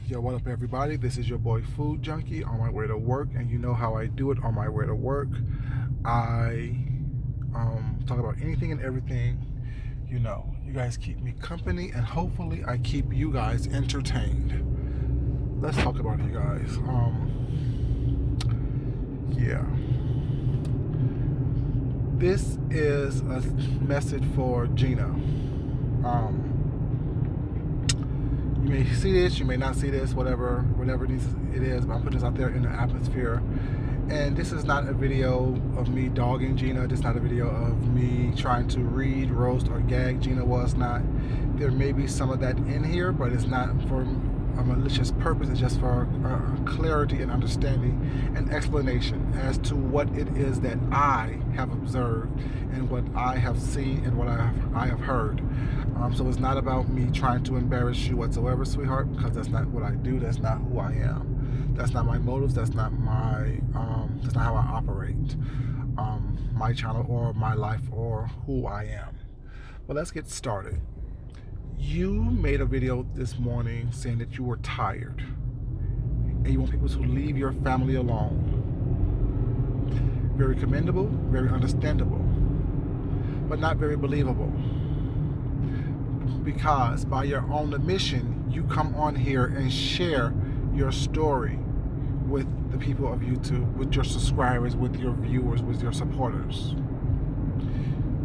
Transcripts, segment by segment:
Yo, what up, everybody? This is your boy Food Junkie on my way to work, and you know how I do it on my way to work. I talk about anything and everything. You guys keep me company, and hopefully, I keep you guys entertained. Let's talk about it, you guys. Yeah, this is a message for Gina. You may see this, you may not see this, whatever it is, but I'm putting this out there in the atmosphere. And this is not a video of me dogging Gina. This is not a video of me trying to read, roast, or gag Gina. Was not. There may be some of that in here, but it's not for a malicious purpose. It's just for clarity and understanding and explanation as to what it is that I have observed and what I have seen and what I have heard. So it's not about me trying to embarrass you whatsoever, sweetheart, because that's not what I do. That's not who I am. That's not my motives. That's not my. That's not how I operate. My channel or my life or who I am. But let's get started. You made a video this morning saying that you were tired and you want people to leave your family alone. Very commendable, very understandable, but not very believable. Because by your own admission, you come on here and share your story with the people of YouTube, with your subscribers, with your viewers, with your supporters.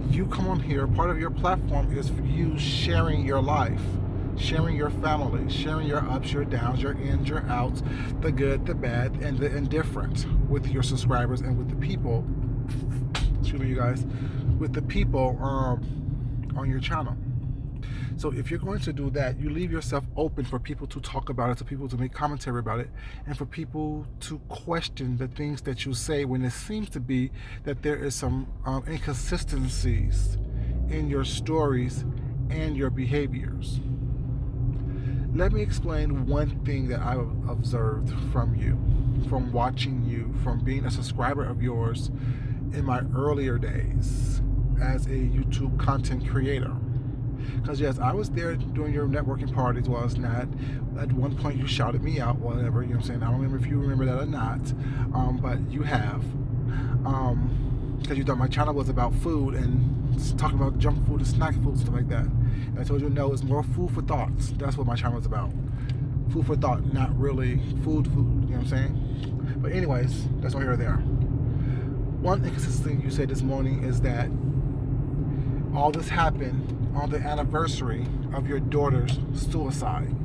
You come on here, part of your platform is for you sharing your life, sharing your family, sharing your ups, your downs, your ins, your outs, the good, the bad, and the indifferent with your subscribers and with the people, excuse me, you guys, with the people on your channel. So if you're going to do that, you leave yourself open for people to talk about it, for people to make commentary about it, and for people to question the things that you say when it seems to be that there is some inconsistencies in your stories and your behaviors. Let me explain one thing that I've observed from you, from watching you, from being a subscriber of yours in my earlier days as a YouTube content creator. Because yes, I was there during your networking parties, was not. At one point you shouted me out, whatever, you know what I'm saying? I don't remember if you remember that or not, but you have. Because you thought my channel was about food and talking about junk food and snack food, stuff like that. And I told you, no, it's more food for thoughts. That's what my channel is about. Food for thought, not really food, you know what I'm saying? But anyways, that's not here or there. One inconsistency you said this morning is that all this happened on the anniversary of your daughter's suicide.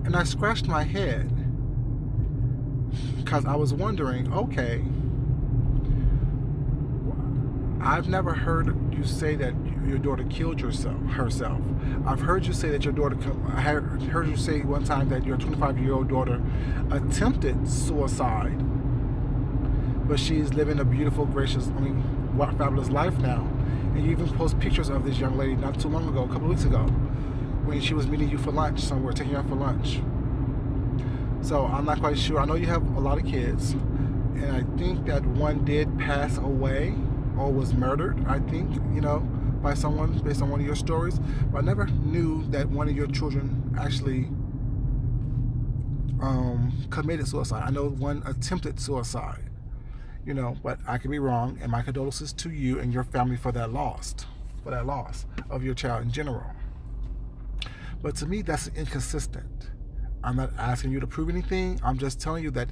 And I scratched my head because I was wondering, okay, I've never heard you say that your daughter killed herself. I've heard you say that your daughter, I heard you say one time that your 25-year-old daughter attempted suicide, but she's living a beautiful, gracious, fabulous life now. And you even post pictures of this young lady not too long ago, a couple of weeks ago, when she was meeting you for lunch somewhere, taking you out for lunch. So I'm not quite sure. I know you have a lot of kids, and I think that one did pass away or was murdered, I think, by someone based on one of your stories. But I never knew that one of your children actually committed suicide. I know one attempted suicide. But I could be wrong, and my condolences to you and your family for that loss of your child in general. But to me, that's inconsistent. I'm not asking you to prove anything. I'm just telling you that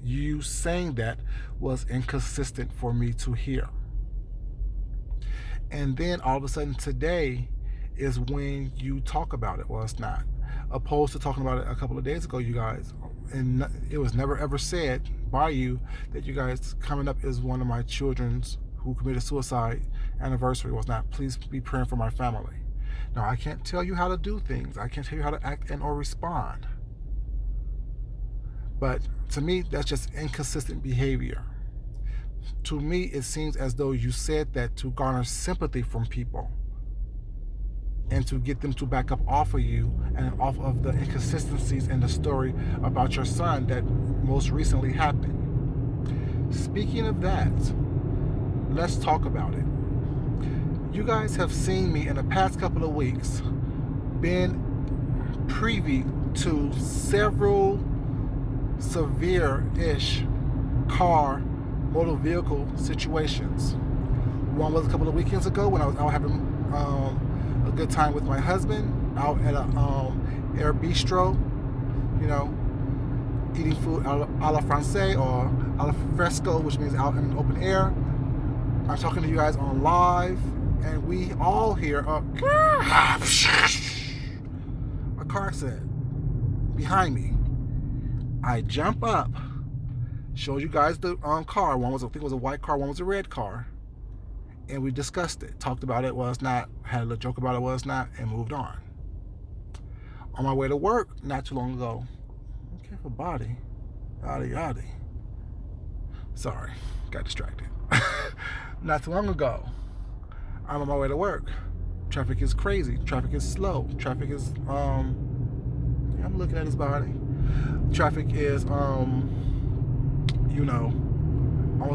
you saying that was inconsistent for me to hear. And then all of a sudden today is when you talk about it. Well, it's not. Opposed to talking about it a couple of days ago, you guys. And it was never ever said by you that you guys coming up is one of my children's who committed suicide anniversary. Was not. Please be praying for my family. Now, I can't tell you how to do things. I can't tell you how to act and or respond. But to me, that's just inconsistent behavior. To me, it seems as though you said that to garner sympathy from people and to get them to back up off of you and off of the inconsistencies in the story about your son that most recently happened. Speaking of that, let's talk about it. You guys have seen me in the past couple of weeks been privy to several severe-ish motor vehicle situations. One was a couple of weekends ago when I was out having a good time with my husband out at a air bistro, eating food a la francais or a la fresco, which means out in the open air. I'm talking to you guys on live, and we all hear a car accident behind me. I jump up, showed you guys the car. One was, I think it was a white car, one was a red car. And we discussed it, talked about it, was not, had a little joke about it, was not, and moved on. On my way to work, not too long ago, okay, for body, yada. Sorry, got distracted. Not too long ago, I'm on my way to work. Traffic is crazy. Traffic is slow. Traffic is, I'm looking at his body. Traffic is, almost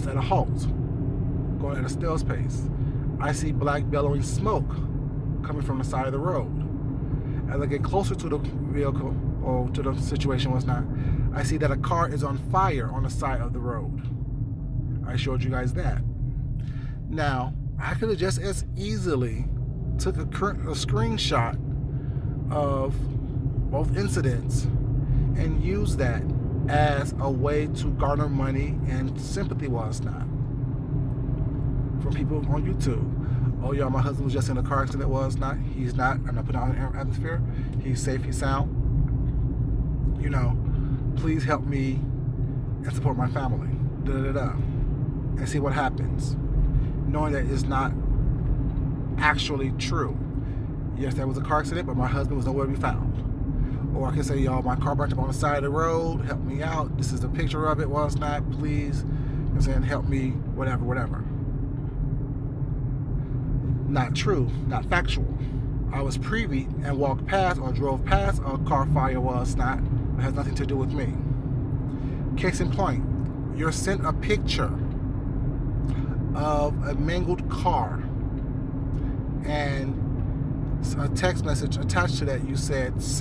at a halt, going at a snail's pace. I see black billowing smoke coming from the side of the road. As I get closer to the vehicle, or to the situation was not, I see that a car is on fire on the side of the road. I showed you guys that. Now, I could have just as easily took a screenshot of both incidents and used that as a way to garner money and sympathy, was not, from people on YouTube. Oh, y'all, my husband was just in a car accident. Was not. He's not. I'm not putting out an atmosphere. He's safe. He's sound. Please help me and support my family. And see what happens. Knowing that it's not actually true. Yes, there was a car accident, but my husband was nowhere to be found. Or I can say, y'all, my car burnt up on the side of the road. Help me out. This is a picture of it. Was not. Please. I'm saying, help me. Whatever. Not true, not factual. I was privy and walked past or drove past a car fire. Was not. It has nothing to do with me. Case in point, you're sent a picture of a mangled car and a text message attached to that. You said, this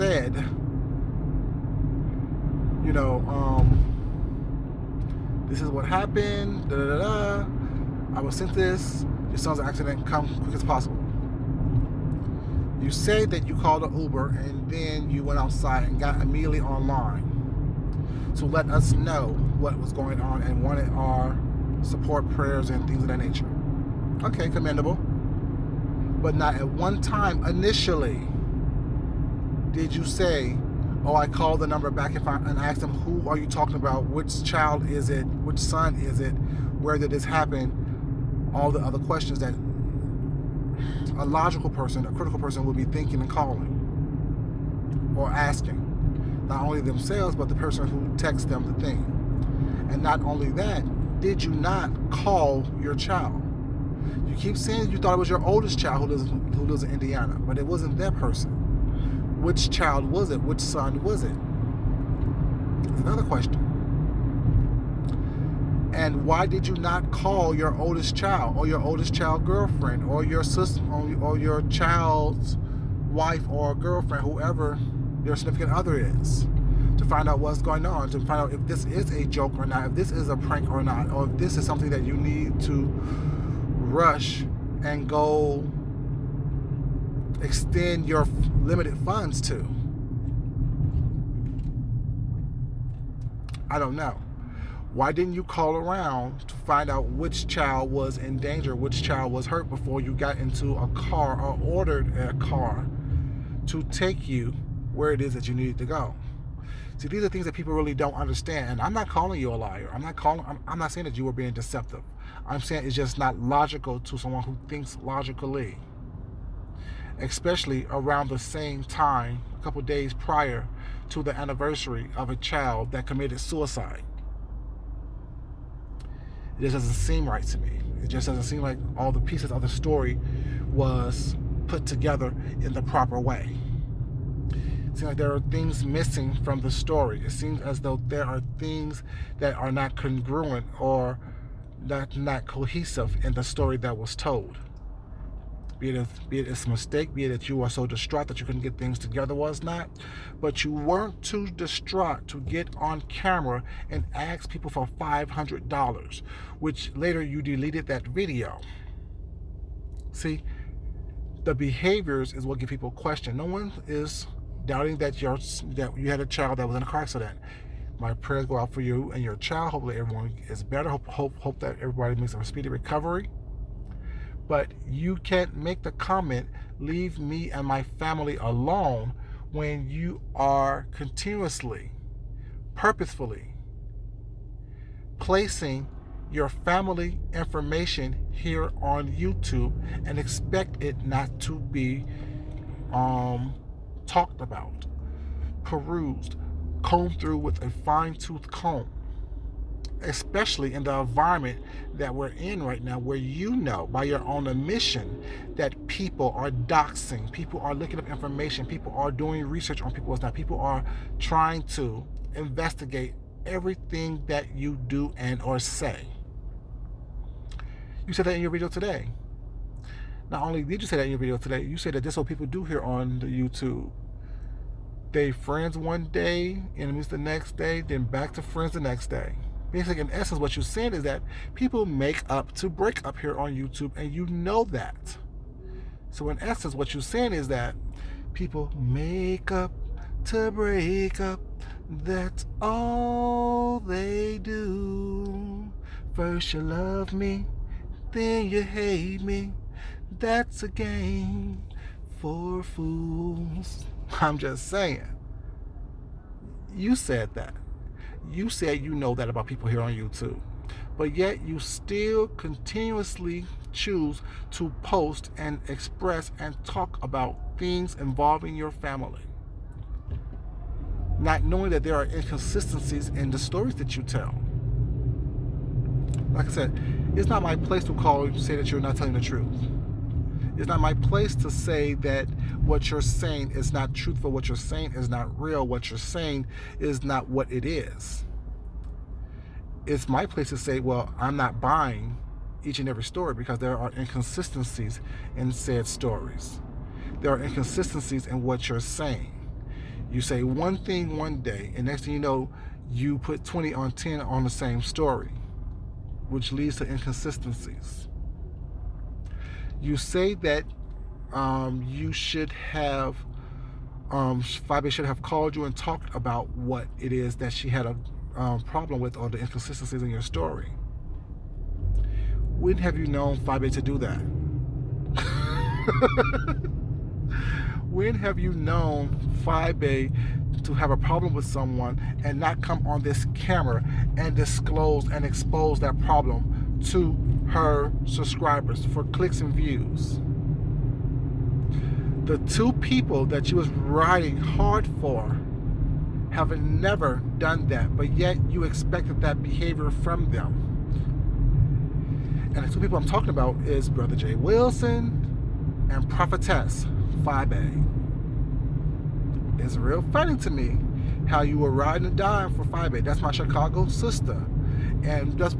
is what happened. I was sent this. Your son's accident, come quick as possible. You say that you called an Uber and then you went outside and got immediately online to let us know what was going on and wanted our support, prayers, and things of that nature. Okay, commendable. But not at one time initially did you say, oh, I called the number back and asked them, who are you talking about? Which child is it? Which son is it? Where did this happen? All the other questions that a logical person, a critical person would be thinking and calling or asking. Not only themselves, but the person who texts them the thing. And not only that, did you not call your child? You keep saying you thought it was your oldest child who lives in Indiana, but it wasn't that person. Which child was it? Which son was it? That's another question. And why did you not call your oldest child or your oldest child girlfriend or your sister or your child's wife or girlfriend, whoever their significant other is, to find out what's going on, to find out if this is a joke or not, if this is a prank or not, or if this is something that you need to rush and go extend your limited funds to? I don't know. Why didn't you call around to find out which child was in danger, which child was hurt before you got into a car or ordered a car to take you where it is that you needed to go? See, these are things that people really don't understand. And I'm not calling you a liar. I'm not saying that you were being deceptive. I'm saying it's just not logical to someone who thinks logically. Especially around the same time, a couple days prior to the anniversary of a child that committed suicide. It just doesn't seem right to me. It just doesn't seem like all the pieces of the story was put together in the proper way. It seems like there are things missing from the story. It seems as though there are things that are not congruent or not cohesive in the story that was told. be it it's a mistake, be it that you are so distraught that you couldn't get things together was not, but you weren't too distraught to get on camera and ask people for $500, which later you deleted that video. See, the behaviors is what give people question. No one is doubting that you had a child that was in a car accident. My prayers go out for you and your child. Hopefully everyone is better. Hope that everybody makes a speedy recovery. But you can't make the comment, leave me and my family alone, when you are continuously, purposefully placing your family information here on YouTube and expect it not to be talked about, perused, combed through with a fine-tooth comb, especially in the environment that we're in right now, where you know by your own admission that people are doxing, people are looking up information, people are doing research on people, people are trying to investigate everything that you do and or say. You said that in your video today. Not only did you say that in your video today, you said that this is what people do here on the YouTube. They friends one day, enemies the next day, then back to friends the next day. Basically, in essence, what you're saying is that people make up to break up here on YouTube, and you know that. So in essence, what you're saying is that people make up to break up. That's all they do. First you love me, then you hate me. That's a game for fools. I'm just saying. You said that. You said you know that about people here on YouTube. But yet you still continuously choose to post and express and talk about things involving your family, not knowing that there are inconsistencies in the stories that you tell. Like I said, it's not my place to call you to say that you're not telling the truth. It's not my place to say that what you're saying is not truthful, what you're saying is not real, what you're saying is not what it is. It's my place to say, well, I'm not buying each and every story because there are inconsistencies in said stories. There are inconsistencies in what you're saying. You say one thing one day, and next thing you know, you put 20 on 10 on the same story, which leads to inconsistencies. You say that you should have, Fabi should have called you and talked about what it is that she had a problem with, or the inconsistencies in your story. When have you known Fabi to do that? When have you known Fabi to have a problem with someone and not come on this camera and disclose and expose that problem to her subscribers for clicks and views? The two people that she was riding hard for have never done that, but yet you expected that behavior from them. And the two people I'm talking about is Brother Jay Wilson and Prophetess Fabi. It's real funny to me how you were riding and dying for Fabi. That's my Chicago sister. And us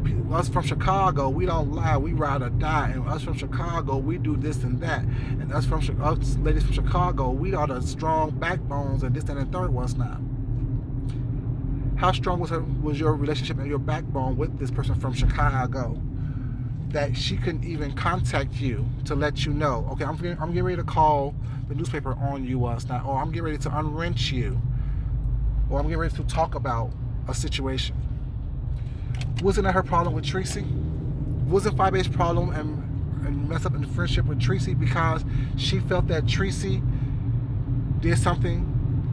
from Chicago, we don't lie, we ride or die. And us from Chicago, we do this and that. And us ladies from Chicago, we are the strong backbones and this, that, and third was not. How strong was your relationship and your backbone with this person from Chicago that she couldn't even contact you to let you know, okay, I'm getting ready to call the newspaper on you, or I'm getting ready to unwrench you, or I'm getting ready to talk about a situation? Wasn't that her problem with Tracy? Wasn't Fabi's problem and mess up in the friendship with Tracy because she felt that Tracy did something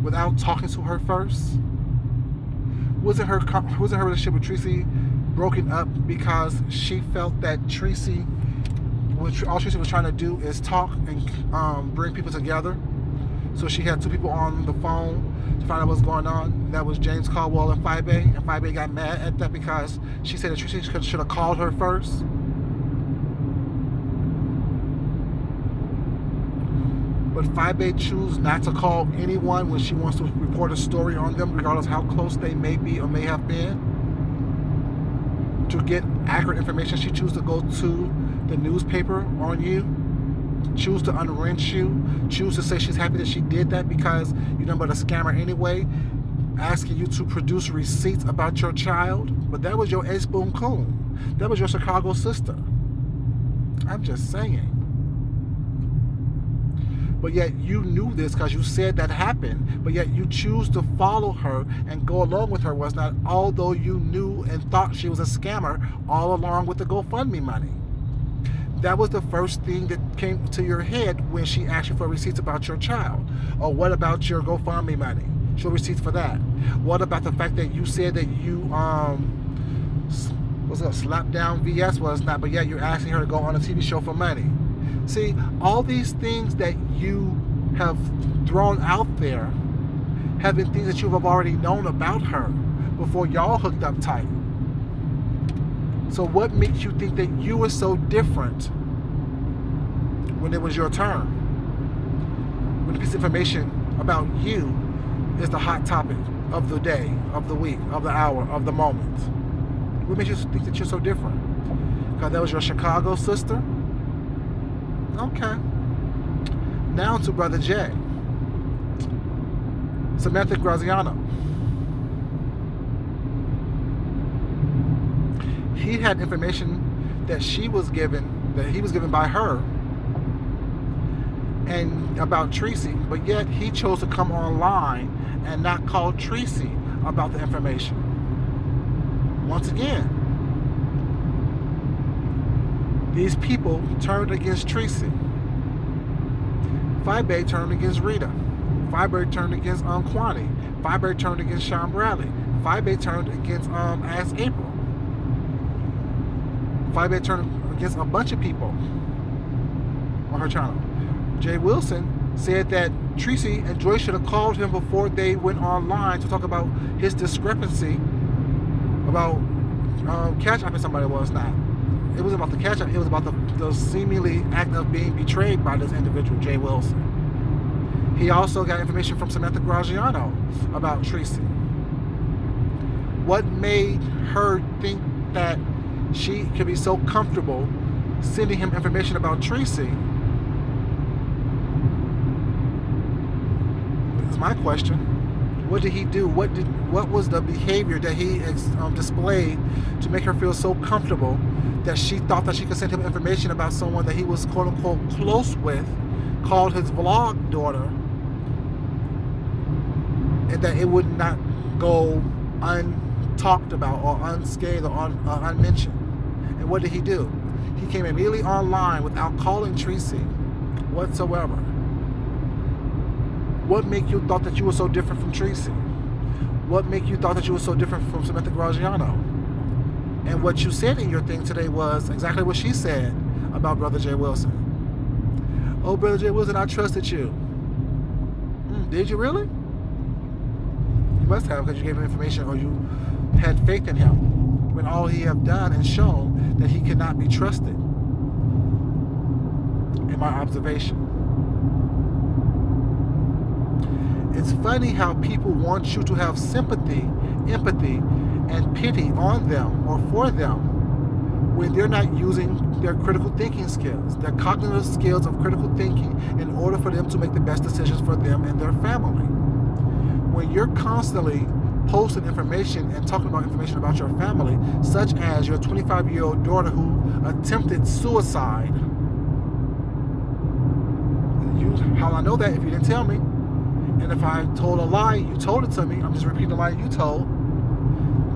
without talking to her first? Wasn't her relationship with Tracy broken up because she felt that all Tracy was trying to do is talk and bring people together? So she had two people on the phone to find out what's going on. That was James Caldwell and Fabi. And Fabi got mad at that because she said that Tracy should have called her first. But Fabi chooses not to call anyone when she wants to report a story on them, regardless of how close they may be or may have been. To get accurate information, she chooses to go to the newspaper on you. choose to unwrench you, choose to say she's happy that she did that because you're nothing but a scammer anyway, asking you to produce receipts about your child. But that was your A-Spoon coon. That was your Chicago sister. I'm just saying. But yet you knew this because you said that happened, but yet you choose to follow her and go along with her, was not, although you knew and thought she was a scammer all along with the GoFundMe money. That was the first thing that came to your head when she asked you for receipts about your child. Or what about your GoFundMe money? Show receipts for that. What about the fact that you said that you was it slap down VS? Was not, but yet you're asking her to go on a TV show for money. See, all these things that you have thrown out there have been things that you have already known about her before y'all hooked up tight. So what makes you think that you were so different when it was your turn? When a piece of information about you is the hot topic of the day, of the week, of the hour, of the moment. What makes you think that you're so different? Because that was your Chicago sister? Okay. Now to Brother Jay. Samantha Graziano. He had information that she was given, that he was given by her, and about Tracy, but yet he chose to come online and not call Tracy about the information. Once again, these people turned against Tracy. Fibe turned against Rita. Fibe turned against Kwani. Fibe turned against Sean Bradley. Fibe turned against Ask April. Fibe turned against a bunch of people on her channel. Jay Wilson said that Tracy and Joy should have called him before they went online to talk about his discrepancy about Catch Up, and somebody was not. It wasn't about the Catch Up, it was about the seemingly act of being betrayed by this individual, Jay Wilson. He also got information from Samantha Graziano about Tracy. What made her think that she could be so comfortable sending him information about Tracy? Is my question. What did he do? What was the behavior that he displayed to make her feel so comfortable that she thought that she could send him information about someone that he was quote unquote close with, called his vlog daughter, and that it would not go untalked about or unscathed or unmentioned? And what did he do? He came immediately online without calling Tracy whatsoever. What made you thought that you were so different from Tracy? What made you thought that you were so different from Samantha Graziano? And what you said in your thing today was exactly what she said about Brother Jay Wilson. Oh, Brother Jay Wilson, I trusted you. Did you really? You must have, because you gave him information or you had faith in him, when all he have done and shown that he cannot be trusted, in my observation. It's funny how people want you to have sympathy, empathy, and pity on them or for them when they're not using their critical thinking skills, their cognitive skills of critical thinking, in order for them to make the best decisions for them and their family. When you're constantly posting information and talking about information about your family, such as your 25-year-old daughter who attempted suicide. How I know that if you didn't tell me? And if I told a lie, you told it to me. I'm just repeating the lie you told.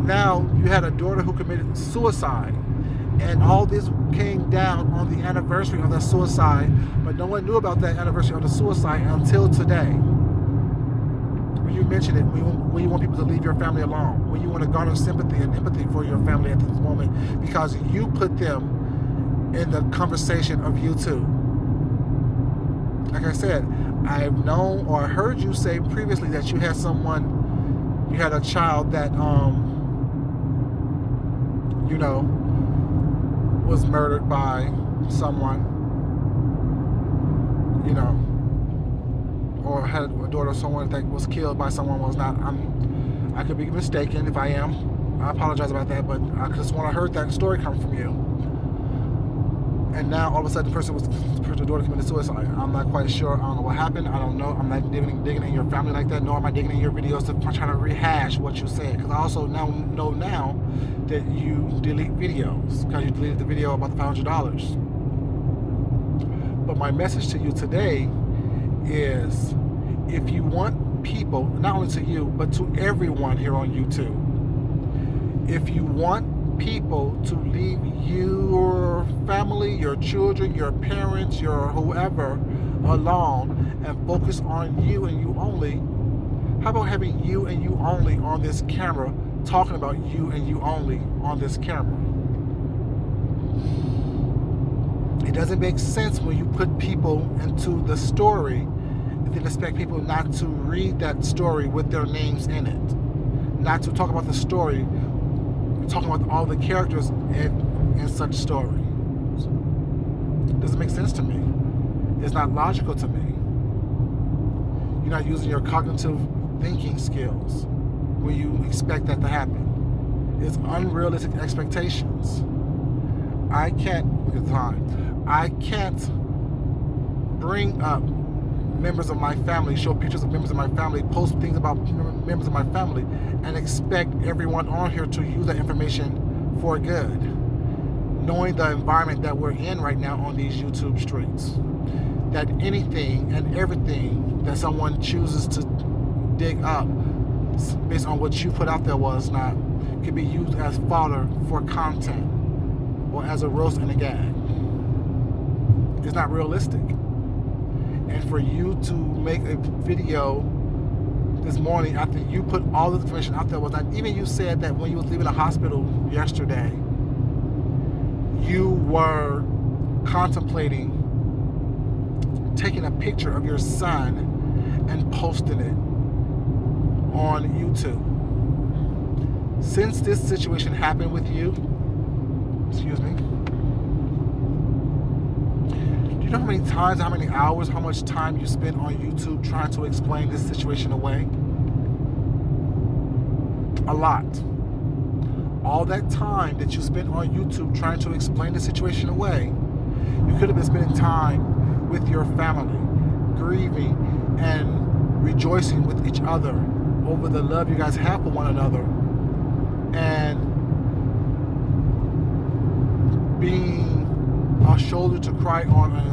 Now you had a daughter who committed suicide, and all this came down on the anniversary of that suicide, but no one knew about that anniversary of the suicide until today. When you mention it, when you want people to leave your family alone, when you want to garner sympathy and empathy for your family at this moment, because you put them in the conversation of you too. Like I said, I've known or heard you say previously that you had a child that, was murdered by someone, or had a daughter of someone that was killed by someone was not. I could be mistaken. If I am, I apologize about that, but I just want to hear that story come from you. and now all of a sudden the daughter committed suicide. I'm not quite sure. I don't know what happened. I don't know. I'm not digging in your family like that, nor am I digging in your videos to try to rehash what you said. Because I also know now that you delete videos because you deleted the video about the $500. But my message to you today is, if you want people, not only to you, but to everyone here on YouTube, if you want people to leave your family, your children, your parents, your whoever alone and focus on you and you only, how about having you and you only on this camera, talking about you and you only on this camera? It doesn't make sense when you put people into the story and then expect people not to read that story with their names in it, not to talk about the story, talking about all the characters in such stories. It doesn't make sense to me. It's not logical to me. You're not using your cognitive thinking skills when you expect that to happen. It's unrealistic expectations. I can't, look at the time, I can't bring up members of my family, show pictures of members of my family, post things about members of my family, and expect everyone on here to use that information for good, knowing the environment that we're in right now on these YouTube streets, that anything and everything that someone chooses to dig up based on what you put out there could be used as fodder for content or as a roast and a gag. It's not realistic. And for you to make a video this morning after you put all this information out there, was not even, you said that when you was leaving the hospital yesterday, you were contemplating taking a picture of your son and posting it on YouTube. Since this situation happened with you, excuse me, you know how many times, how many hours, how much time you spent on YouTube trying to explain this situation away? A lot. All that time that you spent on YouTube trying to explain the situation away, you could have been spending time with your family, grieving and rejoicing with each other over the love you guys have for one another, and being a shoulder to cry on and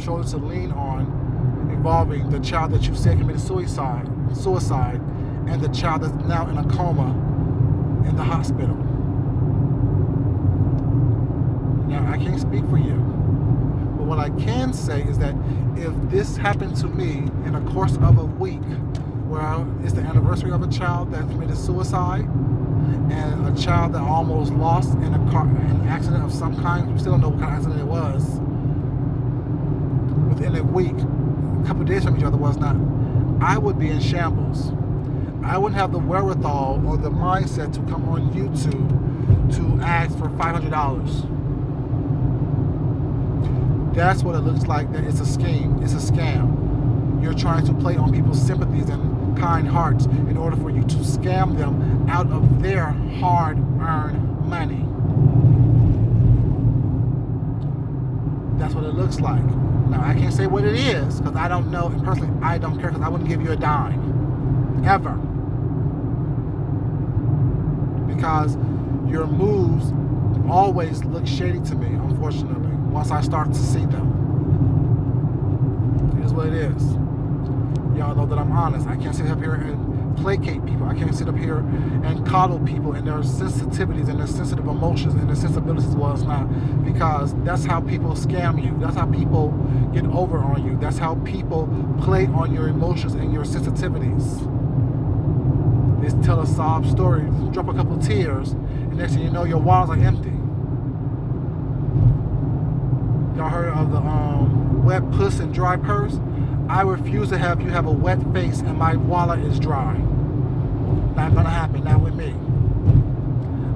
shoulder to lean on, involving the child that you said committed suicide, and the child that's now in a coma in the hospital. Now, I can't speak for you, but what I can say is that if this happened to me in the course of a week, where it's the anniversary of a child that committed suicide, and a child that almost lost in an accident of some kind, we still don't know what kind of accident it was, within a week, a couple of days from each other was not, I would be in shambles. I wouldn't have the wherewithal or the mindset to come on YouTube to ask for $500. That's what it looks like. That it's a scheme. It's a scam. You're trying to play on people's sympathies and kind hearts in order for you to scam them out of their hard-earned money. That's what it looks like. Now, I can't say what it is because I don't know, and personally, I don't care, because I wouldn't give you a dime. Ever. Because your moves always look shady to me, unfortunately, once I start to see them. It is what it is. Y'all know that I'm honest. I can't sit up here and placate people. I can't sit up here and coddle people and their sensitivities and their sensitive emotions and their sensibilities. Well, it's not, because that's how people scam you. That's how people get over on you. That's how people play on your emotions and your sensitivities. They tell a sob story, drop a couple tears, and next thing you know, your walls are empty. Y'all heard of the wet puss and dry purse? I refuse to have you have a wet face and my wallet is dry. Not gonna happen, not with me.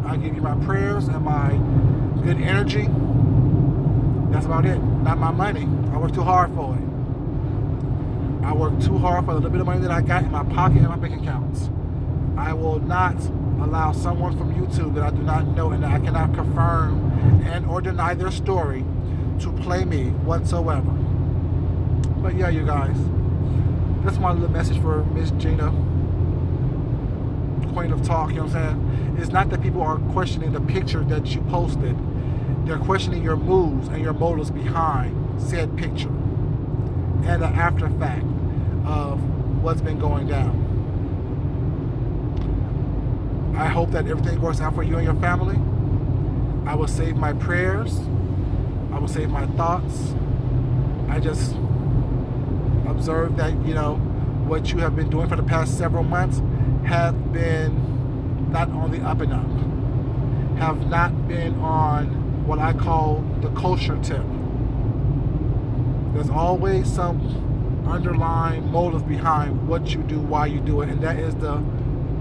I give you my prayers and my good energy. That's about it. Not my money. I work too hard for it. I work too hard for the little bit of money that I got in my pocket and my bank accounts. I will not allow someone from YouTube that I do not know and that I cannot confirm and or deny their story to play me whatsoever. But yeah, you guys, that's my little message for Miss Gina, Queen of Talk. You know what I'm saying? It's not that people are questioning the picture that you posted. They're questioning your moves and your motives behind said picture and the after fact of what's been going down. I hope that everything works out for you and your family. I will save my prayers. I will save my thoughts. I just observed that, what you have been doing for the past several months have been not on the up and up, have not been on what I call the culture tip. There's always some underlying motive behind what you do, why you do it, and that is the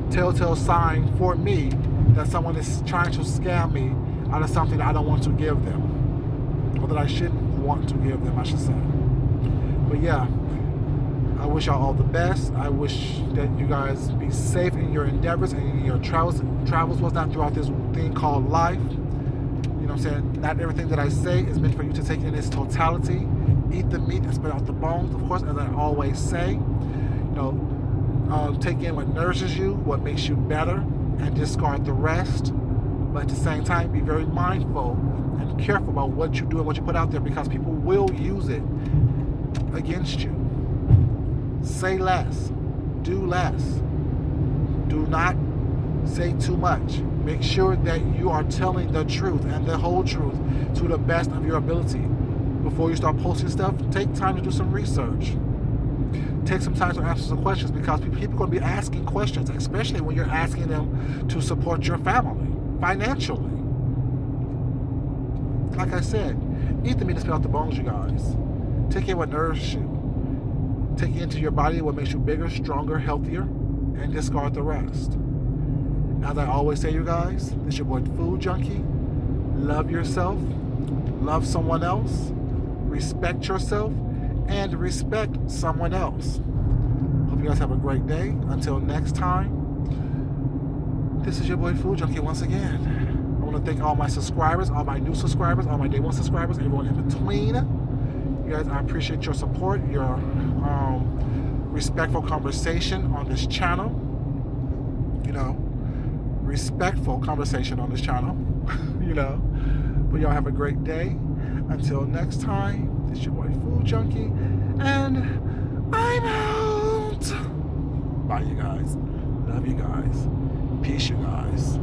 telltale sign for me that someone is trying to scam me out of something that I don't want to give them, or that I shouldn't want to give them, I should say. But yeah, I wish y'all all the best. I wish that you guys be safe in your endeavors and in your travels was not throughout this thing called life. You know what I'm saying? Not everything that I say is meant for you to take in its totality. Eat the meat and spit out the bones, of course, as I always say. Take in what nourishes you, what makes you better, and discard the rest. But at the same time, be very mindful and careful about what you do and what you put out there, because people will use it against you. Say less. Do less. Do not say too much. Make sure that you are telling the truth and the whole truth to the best of your ability. Before you start posting stuff, take time to do some research. Take some time to answer some questions, because people are going to be asking questions, especially when you're asking them to support your family financially. Like I said, eat the meat and spit out the bones, you guys. Take in what nourishes you. Take into your body what makes you bigger, stronger, healthier, and discard the rest. As I always say, you guys, this is your boy Food Junkie. Love yourself, love someone else, respect yourself, and respect someone else. Hope you guys have a great day. Until next time, this is your boy Food Junkie once again. I want to thank all my subscribers, all my new subscribers, all my day one subscribers, everyone in between. You guys, I appreciate your support, your respectful conversation on this channel. Respectful conversation on this channel. But y'all have a great day. Until next time, this is your boy Food Junkie, and I'm out. Bye, you guys. Love you guys. Peace, you guys.